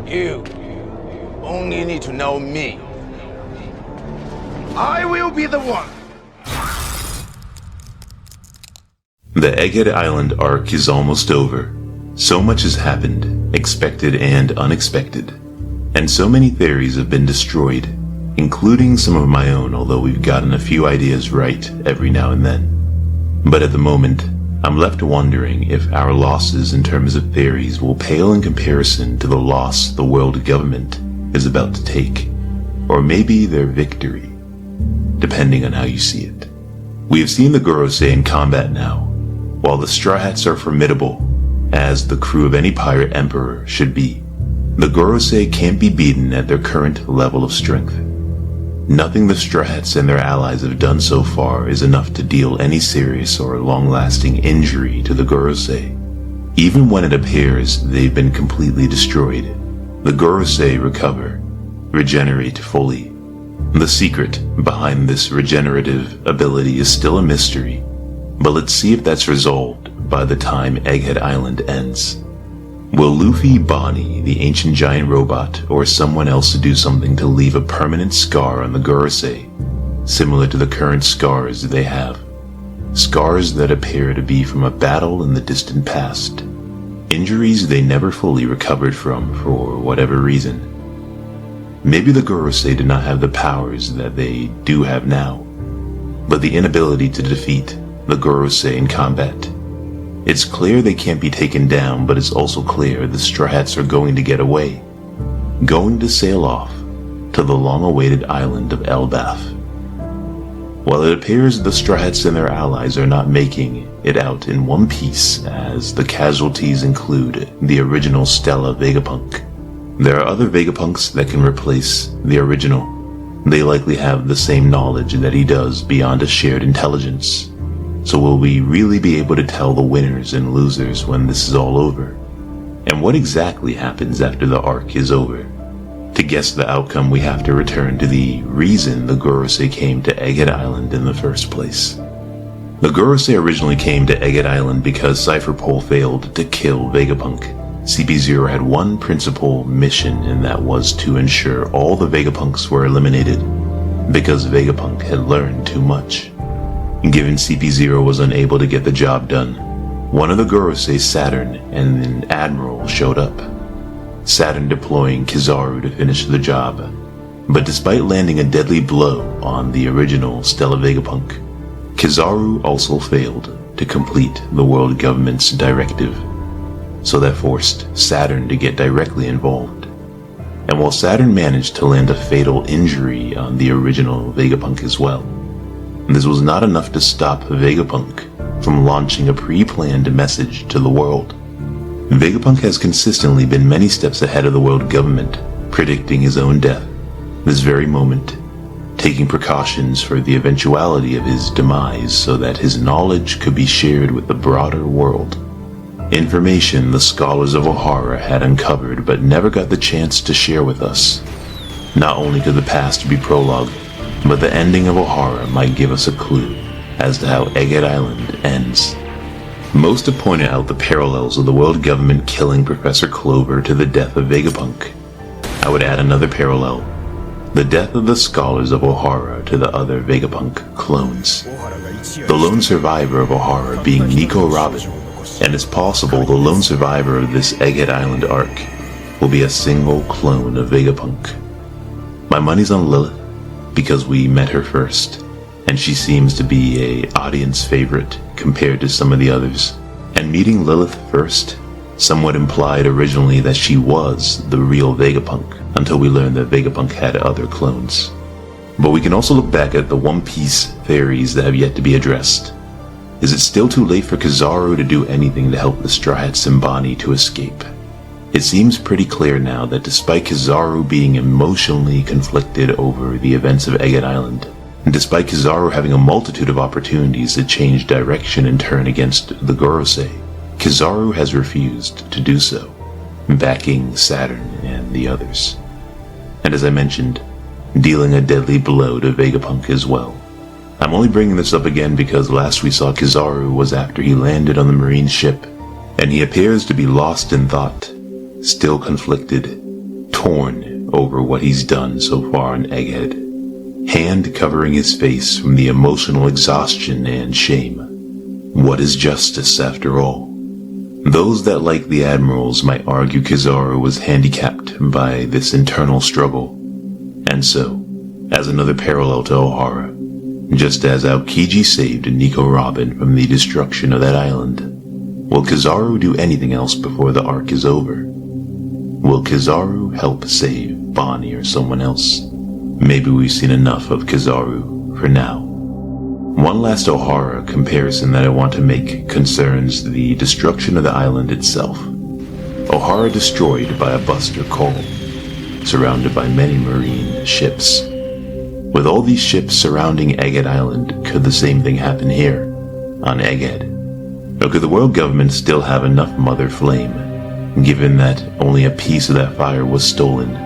You only need to know me. I will be the one. The Egghead Island arc is almost over. So much has happened, expected and unexpected. And so many theories have been destroyed, including some of my own, although we've gotten a few ideas right every now and then. But at the moment, I'm left wondering if our losses in terms of theories will pale in comparison to the loss the world government is about to take, or maybe their victory, depending on how you see it. We have seen the Gorosei in combat now. While the Straw Hats are formidable, as the crew of any pirate emperor should be, the Gorosei can't be beaten at their current level of strength. Nothing the Straw Hats and their allies have done so far is enough to deal any serious or long-lasting injury to the Gorosei. Even when it appears they've been completely destroyed, the Gorosei recover, regenerate fully. The secret behind this regenerative ability is still a mystery, but let's see if that's resolved by the time Egghead Island ends. Will Luffy, Bonnie, the ancient giant robot, or someone else do something to leave a permanent scar on the Gorosei, similar to the current scars they have? Scars that appear to be from a battle in the distant past. Injuries they never fully recovered from for whatever reason. Maybe the Gorosei did not have the powers that they do have now, but the inability to defeat the Gorosei in combat. It's clear they can't be taken down, but it's also clear the Straw Hats are going to get away, going to sail off to the long-awaited island of Elbaf. While it appears the Straw Hats and their allies are not making it out in one piece, as the casualties include the original Stella Vegapunk. There are other Vegapunks that can replace the original. They likely have the same knowledge that he does beyond a shared intelligence. So will we really be able to tell the winners and losers when this is all over? And what exactly happens after the arc is over? To guess the outcome, we have to return to the reason the Gorosei came to Egghead Island in the first place. The Gorosei originally came to Egghead Island because Cypher Pole failed to kill Vegapunk. CP0 had one principal mission, and that was to ensure all the Vegapunks were eliminated, because Vegapunk had learned too much. Given CP0 was unable to get the job done, one of the Gorosei, Saturn, and an admiral showed up. Saturn deploying Kizaru to finish the job, but despite landing a deadly blow on the original Stella Vegapunk, Kizaru also failed to complete the world government's directive, so that forced Saturn to get directly involved. And while Saturn managed to land a fatal injury on the original Vegapunk as well, this was not enough to stop Vegapunk from launching a pre-planned message to the world. Vegapunk has consistently been many steps ahead of the world government, predicting his own death this very moment, taking precautions for the eventuality of his demise so that his knowledge could be shared with the broader world. Information the scholars of Ohara had uncovered but never got the chance to share with us. Not only could the past be prologue, but the ending of Ohara might give us a clue as to how Egghead Island ends. Most have pointed out the parallels of the world government killing Professor Clover to the death of Vegapunk. I would add another parallel: the death of the scholars of Ohara to the other Vegapunk clones. The lone survivor of Ohara being Nico Robin, and it's possible the lone survivor of this Egghead Island arc will be a single clone of Vegapunk. My money's on Lilith, because we met her first, and she seems to be a audience favorite compared to some of the others. And meeting Lilith first somewhat implied originally that she was the real Vegapunk, until we learned that Vegapunk had other clones. But we can also look back at the One Piece theories that have yet to be addressed. Is it still too late for Kizaru to do anything to help the Straw Hats and Bonnie to escape? It seems pretty clear now that despite Kizaru being emotionally conflicted over the events of Egghead Island, and despite Kizaru having a multitude of opportunities to change direction and turn against the Gorosei, Kizaru has refused to do so, backing Saturn and the others. And as I mentioned, dealing a deadly blow to Vegapunk as well. I'm only bringing this up again because last we saw Kizaru was after he landed on the Marine ship, and he appears to be lost in thought, still conflicted, torn over what he's done so far on Egghead, hand covering his face from the emotional exhaustion and shame. What is justice, after all? Those that like the admirals might argue Kizaru was handicapped by this internal struggle. And so, as another parallel to Ohara, just as Aokiji saved Nico Robin from the destruction of that island, will Kizaru do anything else before the arc is over? Will Kizaru help save Bonnie or someone else? Maybe we've seen enough of Kizaru for now. One last Ohara comparison that I want to make concerns the destruction of the island itself. Ohara destroyed by a Buster Call, surrounded by many marine ships. With all these ships surrounding Egghead Island, could the same thing happen here, on Egghead? Or could the world government still have enough Mother Flame, given that only a piece of that fire was stolen?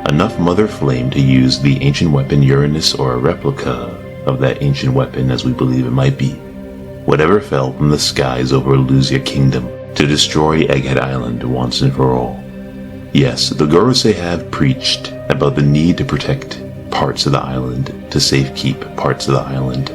Enough Mother Flame to use the ancient weapon Uranus or a replica of that ancient weapon as we believe it might be. Whatever fell from the skies over Illusia Kingdom to destroy Egghead Island once and for all. Yes, the Gorosei have preached about the need to protect parts of the island, to safekeep parts of the island,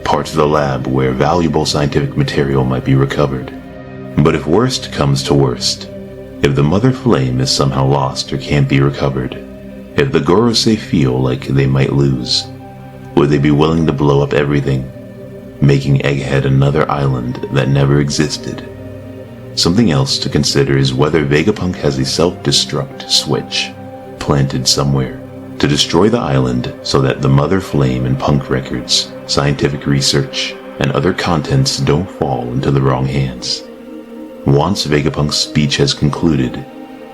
parts of the lab where valuable scientific material might be recovered. But if worst comes to worst, if the Mother Flame is somehow lost or can't be recovered, if the Gorosei feel like they might lose, would they be willing to blow up everything, making Egghead another island that never existed? Something else to consider is whether Vegapunk has a self-destruct switch planted somewhere to destroy the island so that the Mother Flame and Punk records, scientific research, and other contents don't fall into the wrong hands. Once Vegapunk's speech has concluded,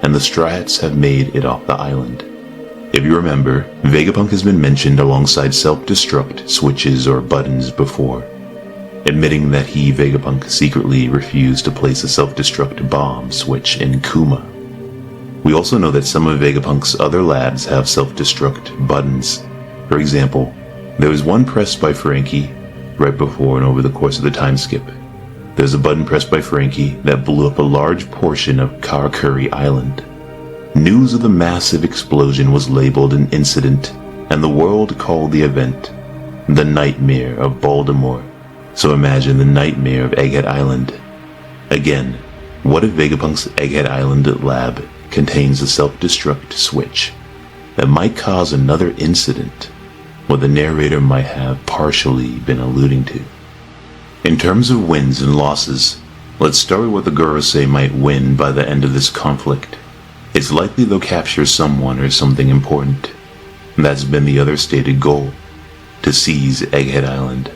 and the Strats have made it off the island. If you remember, Vegapunk has been mentioned alongside self-destruct switches or buttons before, admitting that he, Vegapunk, secretly refused to place a self-destruct bomb switch in Kuma. We also know that some of Vegapunk's other labs have self-destruct buttons. For example, there was one pressed by Frankie right before and over the course of the time skip. There's a button pressed by Frankie that blew up a large portion of Karakuri Island. News of the massive explosion was labeled an incident, and the world called the event the Nightmare of Baltimore. So imagine the nightmare of Egghead Island. Again, what if Vegapunk's Egghead Island lab contains a self-destruct switch that might cause another incident, what the narrator might have partially been alluding to? In terms of wins and losses, let's start with what the Gorosei might win by the end of this conflict. It's likely they'll capture someone or something important. That's been the other stated goal, to seize Egghead Island,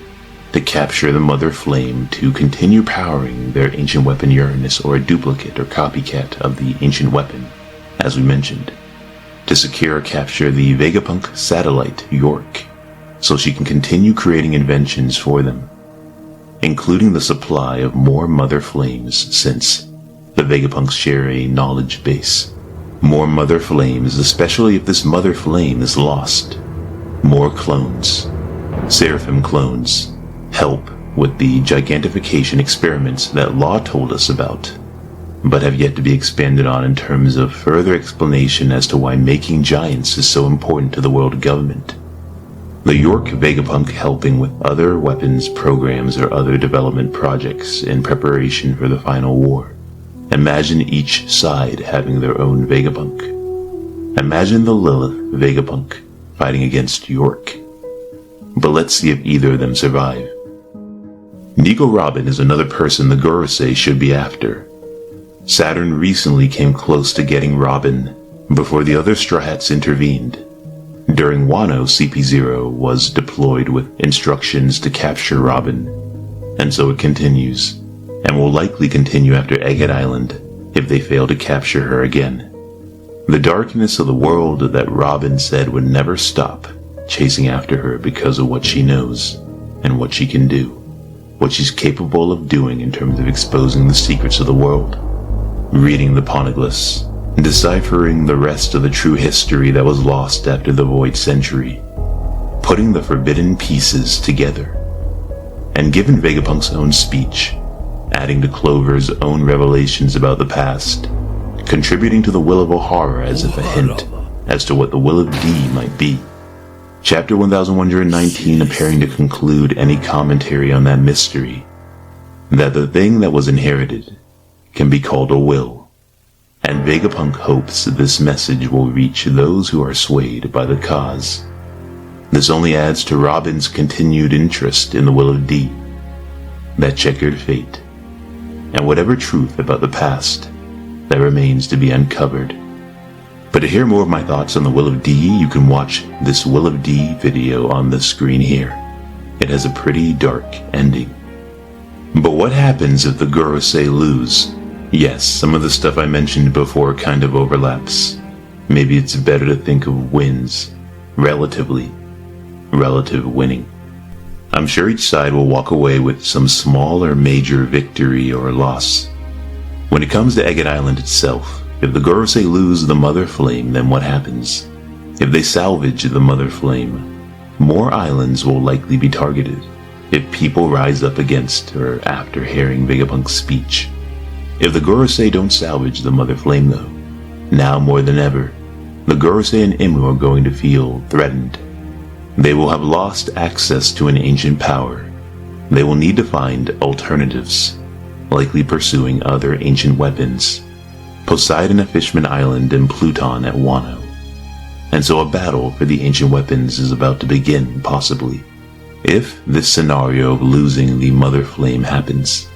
to capture the Mother Flame, to continue powering their ancient weapon Uranus or a duplicate or copycat of the ancient weapon, as we mentioned, to secure or capture the Vegapunk satellite York, so she can continue creating inventions for them, including the supply of more Mother Flames since the Vegapunks share a knowledge base. More Mother Flames, especially if this Mother Flame is lost. More clones, Seraphim clones, help with the gigantification experiments that Law told us about, but have yet to be expanded on in terms of further explanation as to why making giants is so important to the world government. The York Vegapunk helping with other weapons programs or other development projects in preparation for the final war. Imagine each side having their own Vegapunk. Imagine the Lilith Vegapunk fighting against York. But let's see if either of them survive. Nico Robin is another person the Gorosei should be after. Saturn recently came close to getting Robin before the other Strahats intervened. During Wano, CP0 was deployed with instructions to capture Robin, and so it continues, and will likely continue after Egghead Island if they fail to capture her again. The darkness of the world that Robin said would never stop chasing after her because of what she knows and what she can do, what she's capable of doing in terms of exposing the secrets of the world, reading the poneglyphs, deciphering the rest of the true history that was lost after the Void Century, putting the forbidden pieces together. And given Vegapunk's own speech, adding to Clover's own revelations about the past, contributing to the will of Ohara as if a hint as to what the will of D might be. Chapter 1119 appearing to conclude any commentary on that mystery, that the thing that was inherited can be called a will, and Vegapunk hopes this message will reach those who are swayed by the cause. This only adds to Robin's continued interest in the will of D, that checkered fate, and whatever truth about the past that remains to be uncovered. But to hear more of my thoughts on the will of D, you can watch this Will of D video on the screen here. It has a pretty dark ending. But what happens if the Gorosei lose? Yes, some of the stuff I mentioned before kind of overlaps. Maybe it's better to think of wins, relative winning. I'm sure each side will walk away with some small or major victory or loss. When it comes to Egghead Island itself, if the Gorosei lose the Mother Flame, then what happens? If they salvage the Mother Flame, more islands will likely be targeted. If people rise up against or after hearing Vegapunk's speech. If the Gorosei don't salvage the Mother Flame though, now more than ever, the Gorosei and Imu are going to feel threatened. They will have lost access to an ancient power. They will need to find alternatives, likely pursuing other ancient weapons. Poseidon at Fishman Island and Pluton at Wano. And so a battle for the ancient weapons is about to begin, possibly, if this scenario of losing the Mother Flame happens.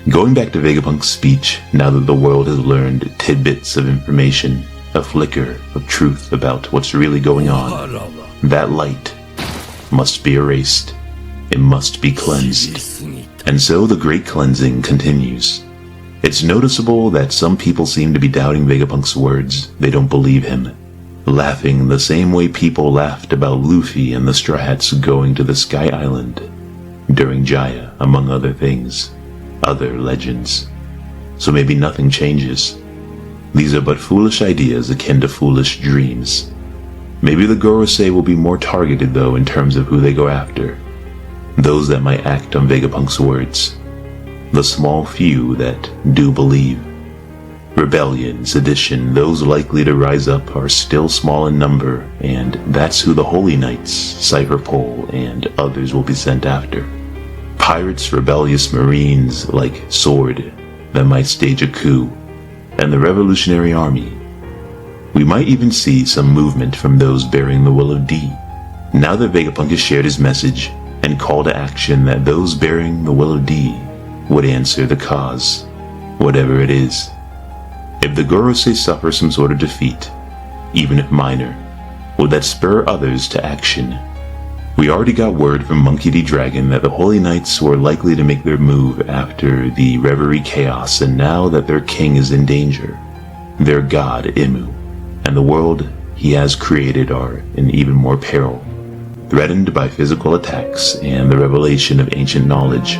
Going back to Vegapunk's speech, now that the world has learned tidbits of information, a flicker of truth about what's really going on, that light must be erased. It must be cleansed. And so the great cleansing continues. It's noticeable that some people seem to be doubting Vegapunk's words. They don't believe him. Laughing the same way people laughed about Luffy and the Straw Hats going to the Sky Island during Jaya, among other things, other legends. So maybe nothing changes. These are but foolish ideas akin to foolish dreams. Maybe the Gorosei will be more targeted though in terms of who they go after. Those that might act on Vegapunk's words. The small few that do believe. Rebellion, sedition, those likely to rise up are still small in number, and that's who the Holy Knights, Cypher Pole, and others will be sent after. Pirates, rebellious marines like Sword that might stage a coup, and the Revolutionary Army. We might even see some movement from those bearing the will of D. Now that Vegapunk has shared his message and call to action that those bearing the will of D would answer the cause, whatever it is. If the Gorosei suffer some sort of defeat, even if minor, would that spur others to action? We already got word from Monkey D. Dragon that the Holy Knights were likely to make their move after the Reverie Chaos, and now that their king is in danger, their god Imu, and the world he has created are in even more peril, threatened by physical attacks and the revelation of ancient knowledge.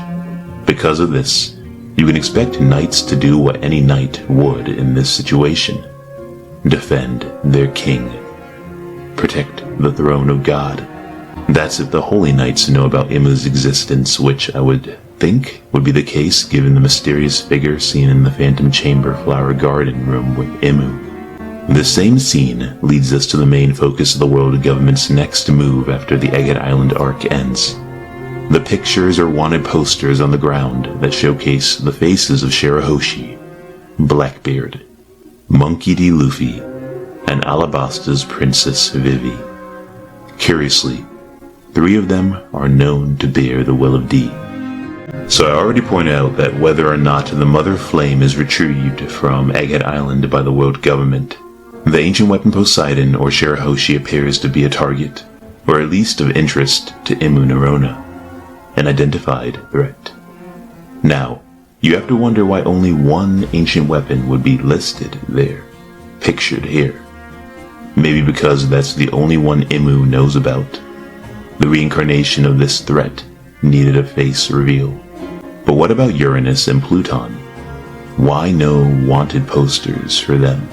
Because of this, you can expect knights to do what any knight would in this situation. Defend their king. Protect the throne of God. That's if the Holy Knights know about Imu's existence, which I would think would be the case given the mysterious figure seen in the Phantom Chamber Flower Garden room with Imu. The same scene leads us to the main focus of the world government's next move after the Egghead Island arc ends. The pictures are wanted posters on the ground that showcase the faces of Shirahoshi, Blackbeard, Monkey D. Luffy, and Alabasta's Princess Vivi. Curiously, 3 of them are known to bear the will of D. So I already pointed out that whether or not the Mother Flame is retrieved from Egghead Island by the world government, the ancient weapon Poseidon or Shirahoshi appears to be a target, or at least of interest to Imu Narona. An identified threat. Now, you have to wonder why only one ancient weapon would be listed there, pictured here. Maybe because that's the only one Imu knows about. The reincarnation of this threat needed a face reveal. But what about Uranus and Pluton? Why no wanted posters for them?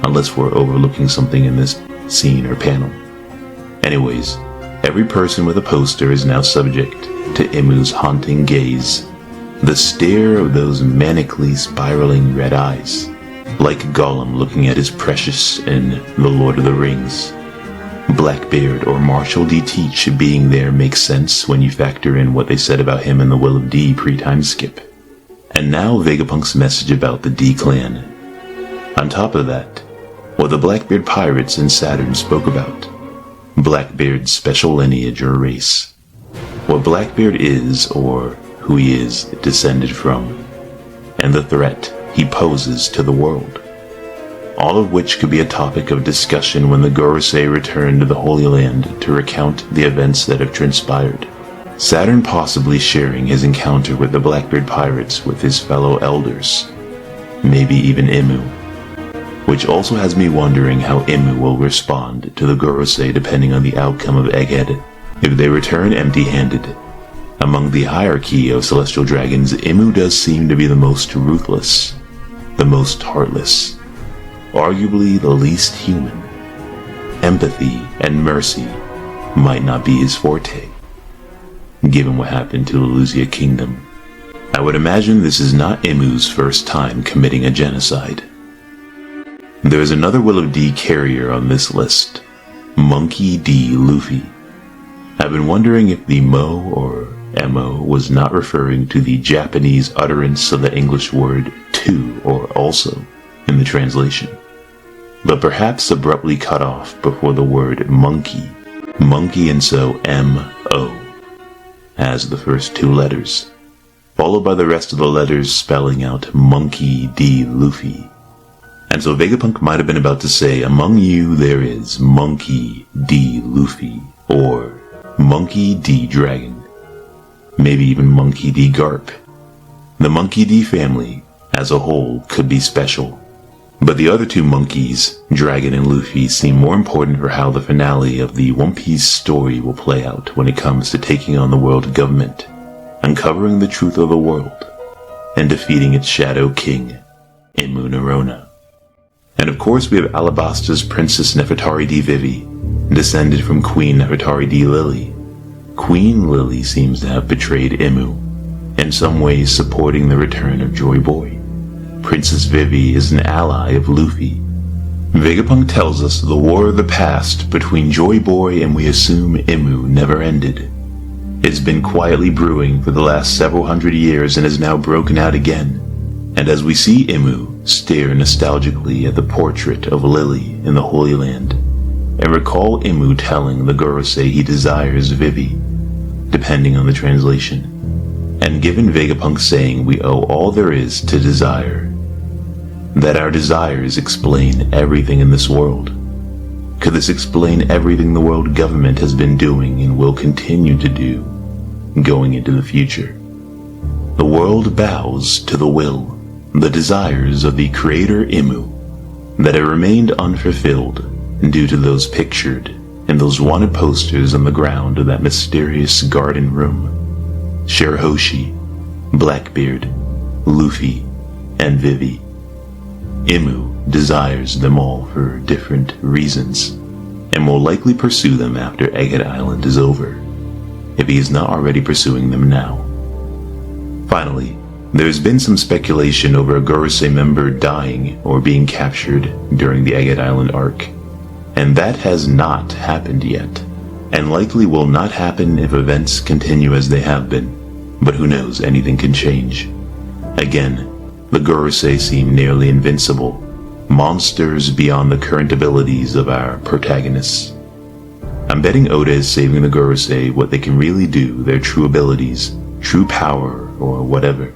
Unless we're overlooking something in this scene or panel. Anyways, every person with a poster is now subject to Imu's haunting gaze, the stare of those manically spiraling red eyes. like Gollum looking at his precious in The Lord of the Rings. Blackbeard or Marshall D. Teach being there makes sense when you factor in what they said about him in the Will of D pre-time skip. And now Vegapunk's message about the D clan. On top of that, what the Blackbeard pirates in Saturn spoke about. Blackbeard's special lineage or race. What Blackbeard is, or who he is descended from. And the threat he poses to the world. All of which could be a topic of discussion when the Gorosei return to the Holy Land to recount the events that have transpired. Saturn possibly sharing his encounter with the Blackbeard pirates with his fellow elders. Maybe even Imu. Which also has me wondering how Imu will respond to the Gorosei depending on the outcome of Egghead, if they return empty-handed. Among the hierarchy of celestial dragons, Imu does seem to be the most ruthless, the most heartless, arguably the least human. Empathy and mercy might not be his forte, given what happened to the Luzia Kingdom. I would imagine this is not Imu's first time committing a genocide. There is another Will of D carrier on this list, Monkey D. Luffy. I've been wondering if the Mo or Mo was not referring to the Japanese utterance of the English word to or also in the translation, but perhaps abruptly cut off before the word monkey, and so M-O, as the first two letters, followed by the rest of the letters spelling out Monkey D. Luffy. And so Vegapunk might have been about to say, among you there is Monkey D. Luffy, or Monkey D. Dragon. Maybe even Monkey D. Garp. The Monkey D family, as a whole, could be special. But the other two monkeys, Dragon and Luffy, seem more important for how the finale of the One Piece story will play out when it comes to taking on the world government, uncovering the truth of the world, and defeating its Shadow King, Imu Narona. And of course we have Alabasta's Princess Nefertari D. Vivi, descended from Queen Nefertari D. Lily. Queen Lily seems to have betrayed Imu, in some ways supporting the return of Joy Boy. Princess Vivi is an ally of Luffy. Vegapunk tells us the war of the past between Joy Boy and we assume Imu never ended. It's been quietly brewing for the last several hundred years and has now broken out again. And as we see Imu stare nostalgically at the portrait of Lily in the Holy Land, and recall Imu telling the Gorosei he desires Vivi, depending on the translation, and given Vegapunk saying we owe all there is to desire, that our desires explain everything in this world. Could this explain everything the world government has been doing and will continue to do, going into the future? The world bows to the will, the desires of the creator Imu, that have remained unfulfilled due to those pictured in those wanted posters on the ground of that mysterious garden room. Shirahoshi, Blackbeard, Luffy, and Vivi. Imu desires them all for different reasons, and will likely pursue them after Egghead Island is over, if he is not already pursuing them now. Finally, there's been some speculation over a Gorosei member dying or being captured during the Egghead Island arc, and that has not happened yet, and likely will not happen if events continue as they have been, but who knows, anything can change. Again, the Gorosei seem nearly invincible, monsters beyond the current abilities of our protagonists. I'm betting Oda is saving the Gorosei what they can really do, their true abilities, true power, or whatever,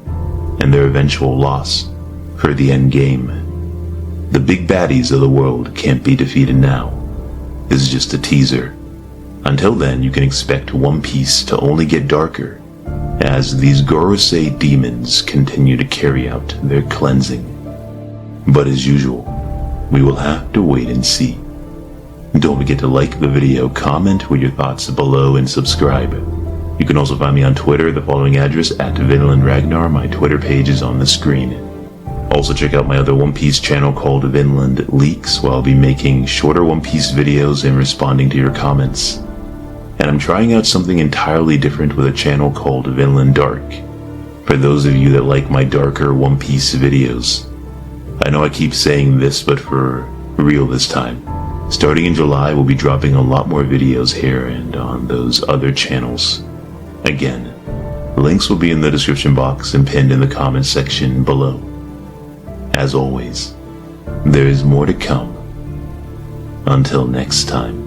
and their eventual loss, for the end game. The big baddies of the world can't be defeated now. This is just a teaser. Until then, you can expect One Piece to only get darker, as these Gorosei demons continue to carry out their cleansing. But as usual, we will have to wait and see. Don't forget to like the video, comment with your thoughts below, and subscribe. You can also find me on Twitter, the following address, @VinlandRagnar. My Twitter page is on the screen. Also check out my other One Piece channel called Vinland Leaks, where I'll be making shorter One Piece videos and responding to your comments. And I'm trying out something entirely different with a channel called Vinland Dark, for those of you that like my darker One Piece videos. I know I keep saying this, but for real this time. Starting in July, we'll be dropping a lot more videos here and on those other channels. Again, links will be in the description box and pinned in the comments section below. As always, there is more to come. Until next time.